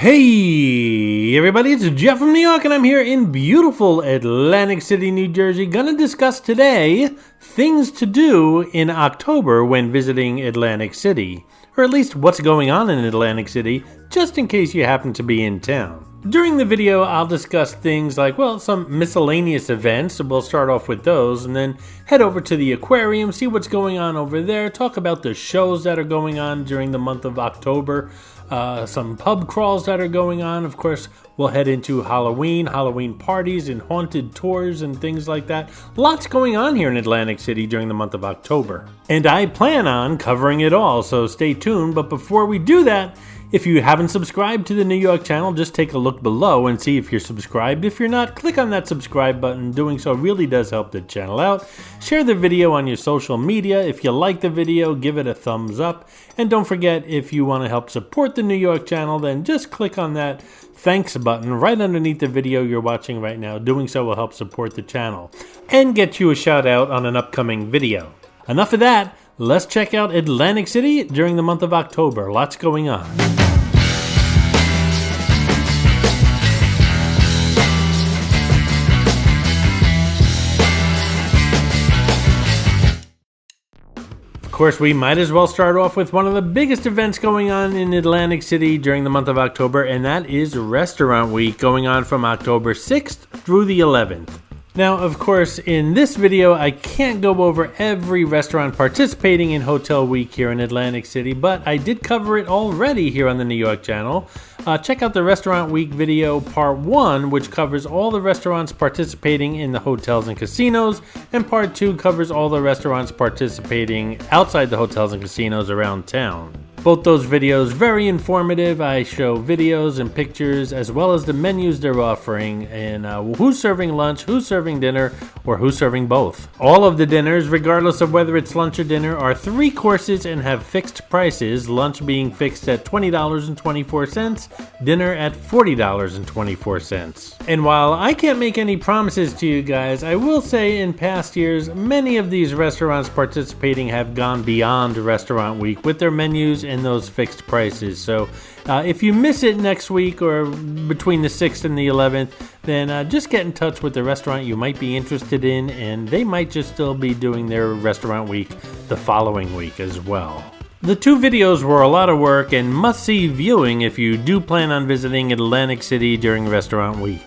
Hey everybody, it's Jeff from New York and I'm here in beautiful Atlantic City, New Jersey. Gonna discuss today things to do in October when visiting Atlantic City. Or at least what's going on in Atlantic City, just in case you happen to be in town. During the video, I'll discuss things like, some miscellaneous events. We'll start off with those and then head over to the Aquarium, see what's going on over there, talk about the shows that are going on during the month of October, some pub crawls that are going on. Of course, we'll head into Halloween parties and haunted tours and things like that. Lots going on here in Atlantic City during the month of October. And I plan on covering it all, so stay tuned. But before we do that, if you haven't subscribed to the New York channel, just take a look below and see if you're subscribed. If you're not, click on that subscribe button. Doing so really does help the channel out. Share the video on your social media. If you like the video, give it a thumbs up. And don't forget, if you want to help support the New York channel, then just click on that thanks button right underneath the video you're watching right now. Doing so will help support the channel and get you a shout out on an upcoming video. Enough of that. Let's check out Atlantic City during the month of October. Lots going on. Of course, we might as well start off with one of the biggest events going on in Atlantic City during the month of October, and that is Restaurant Week, going on from October 6th through the 11th. Now, of course, in this video, I can't go over every restaurant participating in Hotel Week here in Atlantic City, but I did cover it already here on the New York channel. Check out the Restaurant Week video part 1, which covers all the restaurants participating in the hotels and casinos, and part 2 covers all the restaurants participating outside the hotels and casinos around town. Both those videos very informative. I show videos and pictures as well as the menus they're offering and who's serving lunch, who's serving dinner, or who's serving both. All of the dinners, regardless of whether it's lunch or dinner, are 3 courses and have fixed prices, lunch being fixed at $20.24, dinner at $40.24. And while I can't make any promises to you guys, I will say in past years, many of these restaurants participating have gone beyond Restaurant Week with their menus and those fixed prices. So if you miss it next week or between the 6th and the 11th, then just get in touch with the restaurant you might be interested in, and they might just still be doing their Restaurant Week the following week as well. The 2 videos were a lot of work and must-see viewing if you do plan on visiting Atlantic City during Restaurant Week.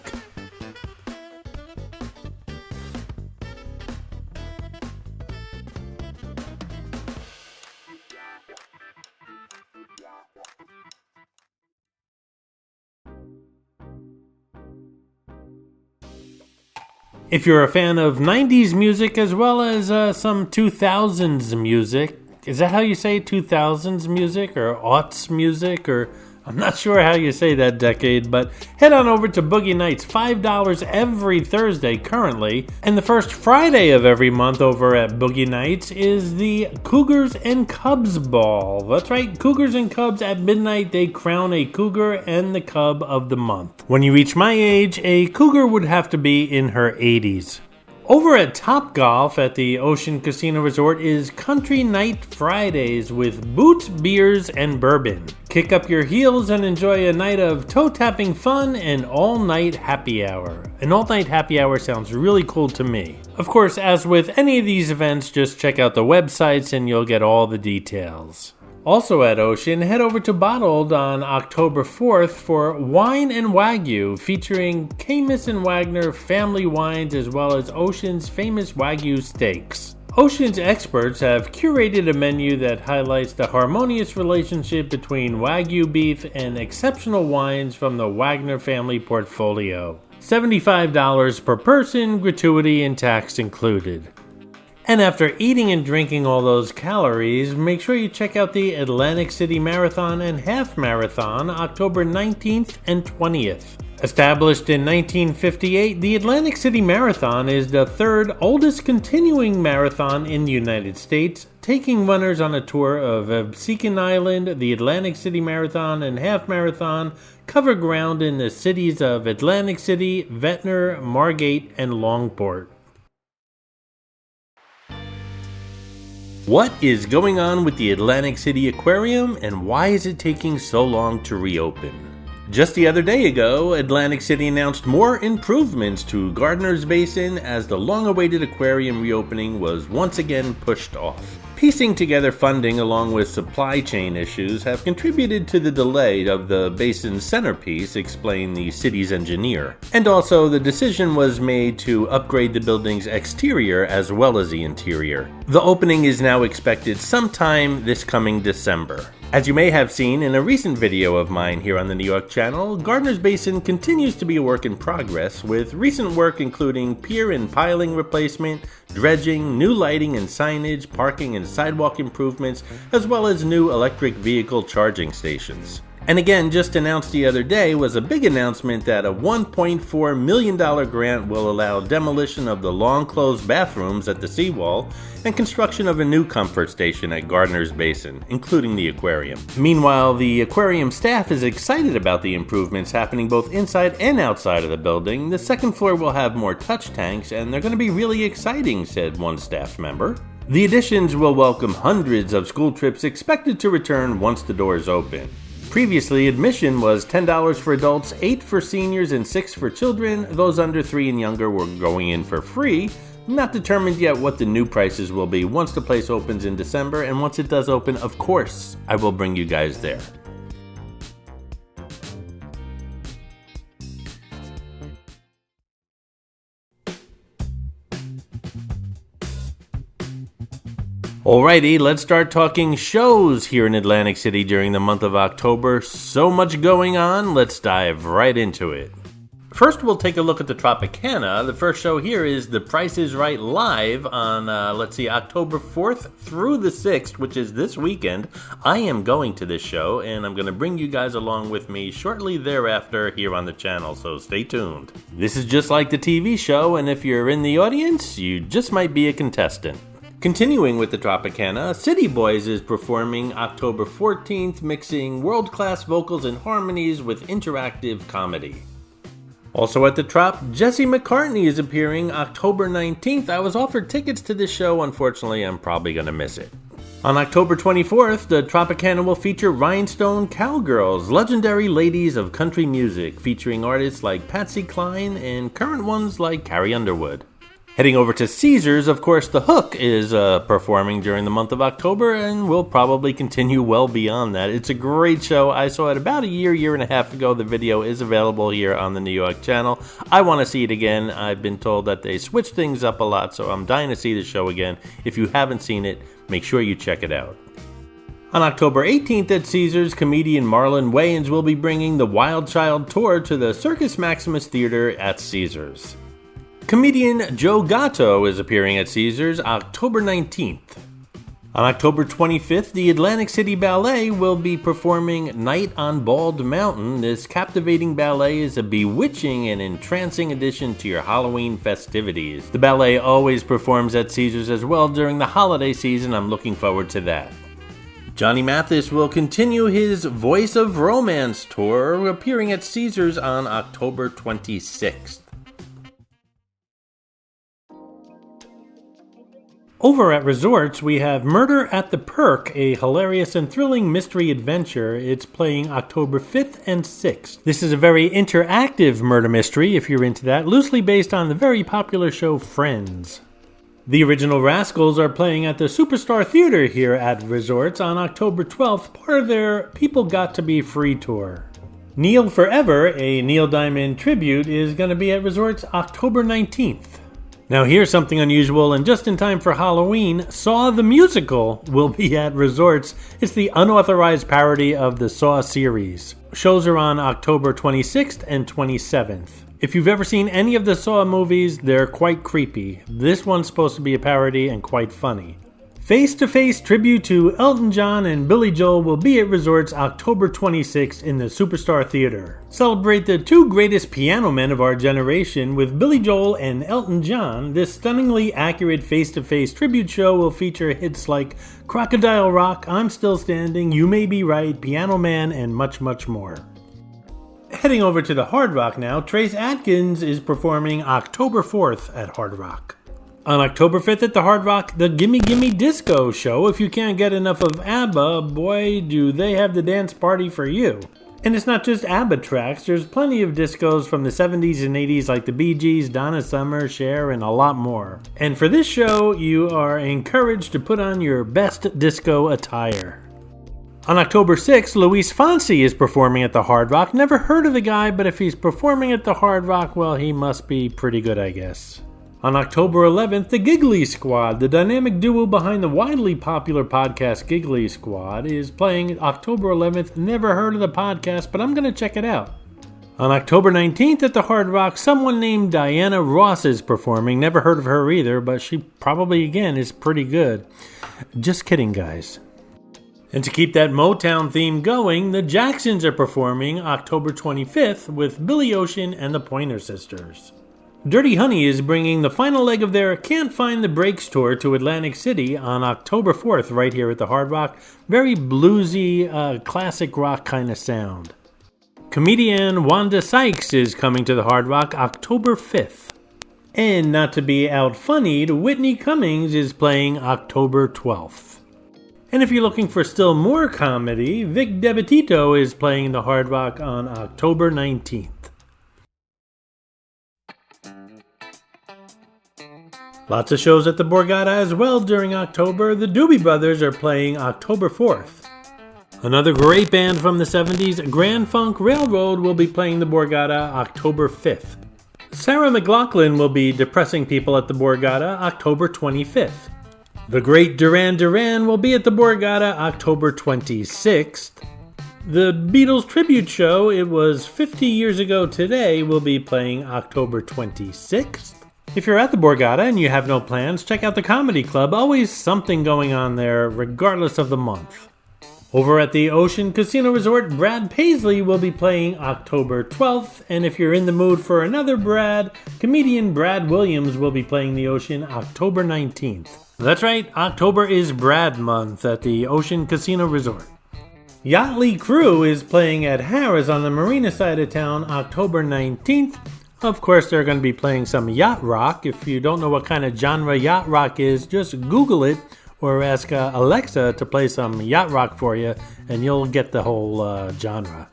If you're a fan of 90s music as well as some 2000s music, is that how you say 2000s music or aughts music, or I'm not sure how you say that decade, but head on over to Boogie Nights, $5 every Thursday currently, and the first Friday of every month over at Boogie Nights is the Cougars and Cubs Ball. That's right, Cougars and Cubs at midnight. They crown a Cougar and the Cub of the month. When you reach my age, a Cougar would have to be in her 80s. Over at Top Golf at the Ocean Casino Resort is Country Night Fridays with boots, beers, and bourbon. Kick up your heels and enjoy a night of toe-tapping fun and all-night happy hour. An all-night happy hour sounds really cool to me. Of course, as with any of these events, just check out the websites and you'll get all the details. Also at Ocean, head over to Bottled on October 4th for Wine and Wagyu, featuring Camus and Wagner family wines as well as Ocean's famous Wagyu steaks. Ocean's experts have curated a menu that highlights the harmonious relationship between Wagyu beef and exceptional wines from the Wagner family portfolio. $75 per person, gratuity and tax included. And after eating and drinking all those calories, make sure you check out the Atlantic City Marathon and Half Marathon October 19th and 20th. Established in 1958, the Atlantic City Marathon is the 3rd oldest continuing marathon in the United States, taking runners on a tour of Absecon Island. The Atlantic City Marathon and Half Marathon cover ground in the cities of Atlantic City, Ventnor, Margate, and Longport. What is going on with the Atlantic City Aquarium and why is it taking so long to reopen? Just the other day ago, Atlantic City announced more improvements to Gardner's Basin as the long-awaited aquarium reopening was once again pushed off. Piecing together funding along with supply chain issues have contributed to the delay of the basin's centerpiece, explained the city's engineer. And also, the decision was made to upgrade the building's exterior as well as the interior. The opening is now expected sometime this coming December. As you may have seen in a recent video of mine here on the New York channel, Gardner's Basin continues to be a work in progress, with recent work including pier and piling replacement, dredging, new lighting and signage, parking and sidewalk improvements, as well as new electric vehicle charging stations. And again, just announced the other day was a big announcement that a $1.4 million grant will allow demolition of the long-closed bathrooms at the seawall and construction of a new comfort station at Gardner's Basin, including the aquarium. Meanwhile, the aquarium staff is excited about the improvements happening both inside and outside of the building. The second floor will have more touch tanks, and they're going to be really exciting, said one staff member. The additions will welcome hundreds of school trips expected to return once the doors open. Previously, admission was $10 for adults, $8 for seniors, and $6 for children. Those under 3 and younger were going in for free. Not determined yet what the new prices will be once the place opens in December, and once it does open, of course, I will bring you guys there. Alrighty, let's start talking shows here in Atlantic City during the month of October. So much going on, let's dive right into it. First, we'll take a look at the Tropicana. The first show here is The Price is Right Live on, October 4th through the 6th, which is this weekend. I am going to this show, and I'm going to bring you guys along with me shortly thereafter here on the channel, so stay tuned. This is just like the TV show, and if you're in the audience, you just might be a contestant. Continuing with the Tropicana, City Boys is performing October 14th, mixing world-class vocals and harmonies with interactive comedy. Also at the Trop, Jesse McCartney is appearing October 19th. I was offered tickets to this show. Unfortunately, I'm probably going to miss it. On October 24th, the Tropicana will feature Rhinestone Cowgirls, legendary ladies of country music, featuring artists like Patsy Cline and current ones like Carrie Underwood. Heading over to Caesars, of course, The Hook is performing during the month of October and will probably continue well beyond that. It's a great show. I saw it about a year and a half ago. The video is available here on the New York channel. I want to see it again. I've been told that they switch things up a lot, so I'm dying to see the show again. If you haven't seen it, make sure you check it out. On October 18th at Caesars, comedian Marlon Wayans will be bringing the Wild Child Tour to the Circus Maximus Theater at Caesars. Comedian Joe Gatto is appearing at Caesars October 19th. On October 25th, the Atlantic City Ballet will be performing Night on Bald Mountain. This captivating ballet is a bewitching and entrancing addition to your Halloween festivities. The ballet always performs at Caesars as well during the holiday season. I'm looking forward to that. Johnny Mathis will continue his Voice of Romance tour, appearing at Caesars on October 26th. Over at Resorts, we have Murder at the Perk, a hilarious and thrilling mystery adventure. It's playing October 5th and 6th. This is a very interactive murder mystery, if you're into that, loosely based on the very popular show Friends. The original Rascals are playing at the Superstar Theater here at Resorts on October 12th, part of their People Got to Be Free tour. Neil Forever, a Neil Diamond tribute, is going to be at Resorts October 19th. Now here's something unusual, and just in time for Halloween, Saw the Musical will be at Resorts. It's the unauthorized parody of the Saw series. Shows are on October 26th and 27th. If you've ever seen any of the Saw movies, they're quite creepy. This one's supposed to be a parody and quite funny. Face-to-Face tribute to Elton John and Billy Joel will be at Resorts October 26th in the Superstar Theater. Celebrate the two greatest piano men of our generation with Billy Joel and Elton John. This stunningly accurate face-to-face tribute show will feature hits like Crocodile Rock, I'm Still Standing, You May Be Right, Piano Man, and much, much more. Heading over to the Hard Rock now, Trace Adkins is performing October 4th at Hard Rock. On October 5th at the Hard Rock, the Gimme Gimme Disco Show. If you can't get enough of ABBA, boy, do they have the dance party for you. And it's not just ABBA tracks, there's plenty of discos from the 70s and 80s like the Bee Gees, Donna Summer, Cher, and a lot more. And for this show, you are encouraged to put on your best disco attire. On October 6th, Luis Fonsi is performing at the Hard Rock. Never heard of the guy, but if he's performing at the Hard Rock, well, he must be pretty good, I guess. On October 11th, the Giggly Squad, the dynamic duo behind the widely popular podcast Giggly Squad, is playing October 11th. Never heard of the podcast, but I'm going to check it out. On October 19th at the Hard Rock, someone named Diana Ross is performing. Never heard of her either, but she probably, again, is pretty good. Just kidding, guys. And to keep that Motown theme going, the Jacksons are performing October 25th with Billy Ocean and the Pointer Sisters. Dirty Honey is bringing the final leg of their Can't Find the Brakes tour to Atlantic City on October 4th right here at the Hard Rock. Very bluesy, classic rock kind of sound. Comedian Wanda Sykes is coming to the Hard Rock October 5th. And not to be out-funnied, Whitney Cummings is playing October 12th. And if you're looking for still more comedy, Vic DeBettito is playing the Hard Rock on October 19th. Lots of shows at the Borgata as well during October. The Doobie Brothers are playing October 4th. Another great band from the 70s, Grand Funk Railroad, will be playing the Borgata October 5th. Sarah McLachlan will be depressing people at the Borgata October 25th. The Great Duran Duran will be at the Borgata October 26th. The Beatles tribute show, it was 50 years ago today, will be playing October 26th. If you're at the Borgata and you have no plans, check out the Comedy Club. Always something going on there, regardless of the month. Over at the Ocean Casino Resort, Brad Paisley will be playing October 12th. And if you're in the mood for another Brad, comedian Brad Williams will be playing the Ocean October 19th. That's right, October is Brad month at the Ocean Casino Resort. Yachtly Crew is playing at Harrah's on the marina side of town October 19th. Of course, they're going to be playing some yacht rock. If you don't know what kind of genre yacht rock is, just Google it or ask Alexa to play some yacht rock for you, and you'll get the whole genre.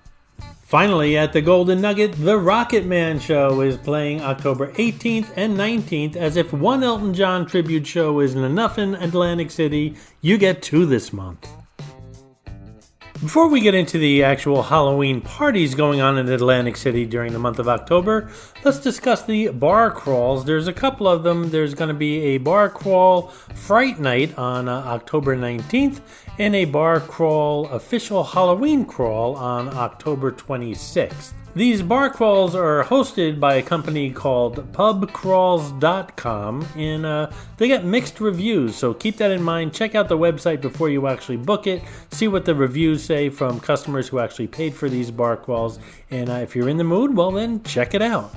Finally, at the Golden Nugget, the Rocket Man Show is playing October 18th and 19th. As if one Elton John tribute show isn't enough in Atlantic City, you get two this month. Before we get into the actual Halloween parties going on in Atlantic City during the month of October, let's discuss the bar crawls. There's a couple of them. There's going to be a bar crawl Fright Night on October 19th and a bar crawl official Halloween crawl on October 26th. These bar crawls are hosted by a company called pubcrawls.com, and they get mixed reviews, so keep that in mind. Check out the website before you actually book it. See what the reviews say from customers who actually paid for these bar crawls, and if you're in the mood, well then, check it out.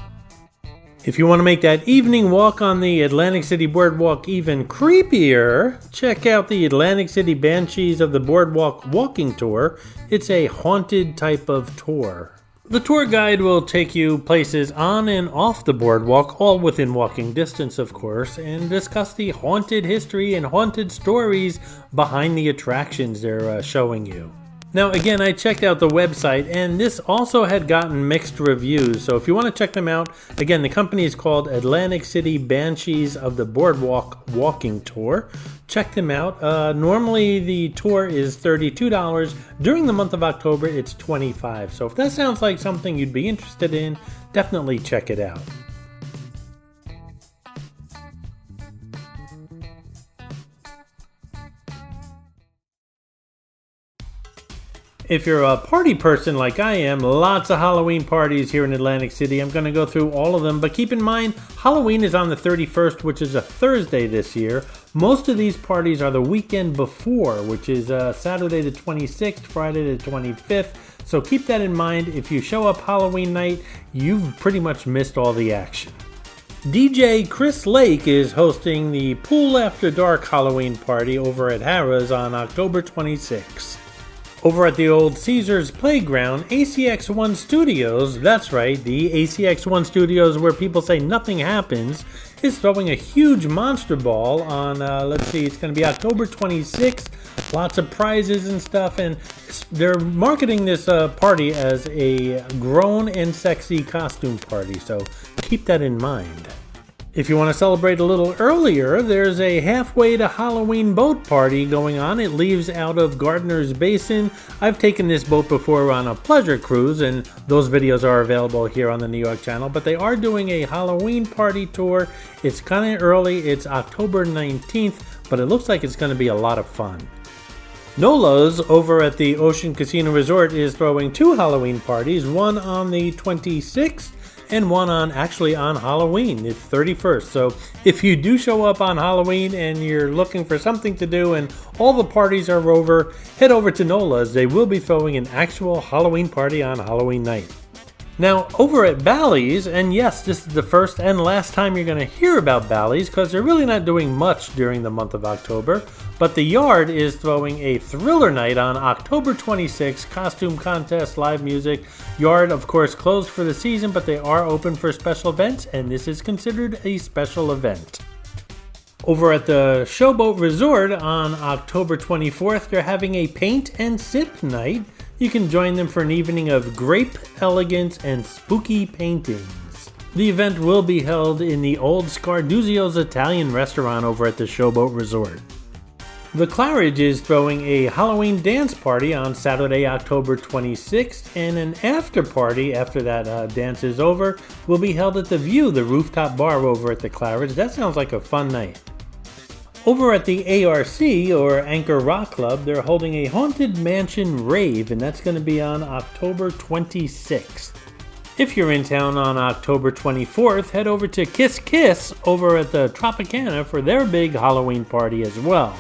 If you want to make that evening walk on the Atlantic City Boardwalk even creepier, check out the Atlantic City Banshees of the Boardwalk walking tour. It's a haunted type of tour. The tour guide will take you places on and off the boardwalk, all within walking distance, of course, and discuss the haunted history and haunted stories behind the attractions they're showing you. Now, again, I checked out the website, and this also had gotten mixed reviews, so if you want to check them out, again, the company is called Atlantic City Banshees of the Boardwalk Walking Tour. Check them out. Normally, the tour is $32. During the month of October, it's $25. So if that sounds like something you'd be interested in, definitely check it out. If you're a party person like I am, lots of Halloween parties here in Atlantic City. I'm going to go through all of them, but keep in mind, Halloween is on the 31st, which is a Thursday this year. Most of these parties are the weekend before, which is Saturday the 26th, Friday the 25th. So keep that in mind. If you show up Halloween night, you've pretty much missed all the action. DJ Chris Lake is hosting the Pool After Dark Halloween party over at Harrah's on October 26th. Over at the old Caesars Playground, ACX1 Studios, that's right, the ACX1 Studios where people say nothing happens, is throwing a huge monster ball on, let's see, it's going to be October 26th. Lots of prizes and stuff, and they're marketing this party as a grown and sexy costume party, so keep that in mind. If you want to celebrate a little earlier, there's a halfway to Halloween boat party going on. It leaves out of Gardner's Basin. I've taken this boat before on a pleasure cruise, and those videos are available here on the New York channel, but they are doing a Halloween party tour. It's kind of early. It's October 19th, but it looks like it's going to be a lot of fun. Nola's over at the Ocean Casino Resort is throwing two Halloween parties, one on the 26th and one on Halloween, the 31st. So if you do show up on Halloween and you're looking for something to do and all the parties are over, head over to Nola's. They will be throwing an actual Halloween party on Halloween night. Now, over at Bally's, and yes, this is the first and last time you're going to hear about Bally's because they're really not doing much during the month of October, but the Yard is throwing a thriller night on October 26th, costume contest, live music. Yard, of course, closed for the season, but they are open for special events, and this is considered a special event. Over at the Showboat Resort on October 24th, they're having a paint and sip night. You can join them for an evening of grape, elegance, and spooky paintings. The event will be held in the old Scarduzio's Italian restaurant over at the Showboat Resort. The Claridge is throwing a Halloween dance party on Saturday, October 26th, and an after party after that dance is over will be held at the View, the rooftop bar over at the Claridge. That sounds like a fun night. Over at the ARC, or Anchor Rock Club, they're holding a Haunted Mansion Rave, and that's going to be on October 26th. If you're in town on October 24th, head over to Kiss Kiss over at the Tropicana for their big Halloween party as well.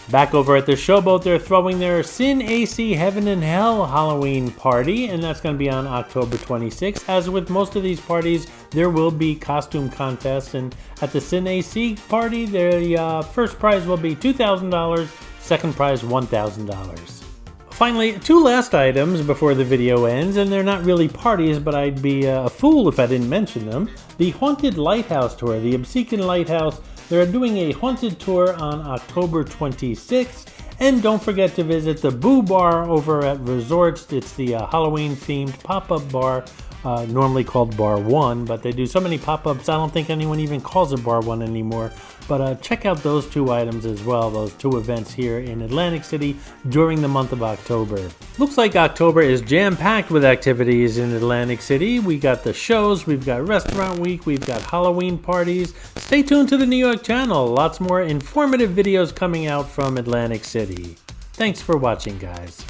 Back over at the Showboat, they're throwing their Sin AC Heaven and Hell Halloween party, and that's going to be on October 26th. As with most of these parties, there will be costume contests, and at the Sin AC party, the first prize will be $2,000, second prize $1,000. Finally, two last items before the video ends, and they're not really parties, but I'd be a fool if I didn't mention them. The Haunted Lighthouse Tour, the Obsequian Lighthouse. They're doing a haunted tour on October 26th, and don't forget to visit the Boo Bar over at Resorts. It's the Halloween-themed pop-up bar, normally called Bar 1, but they do so many pop-ups, I don't think anyone even calls it Bar 1 anymore. But check out those two items as well, those two events here in Atlantic City during the month of October. Looks like October is jam-packed with activities in Atlantic City. We got the shows, we've got Restaurant Week, we've got Halloween parties. Stay tuned to the New York channel. Lots more informative videos coming out from Atlantic City. Thanks for watching, guys.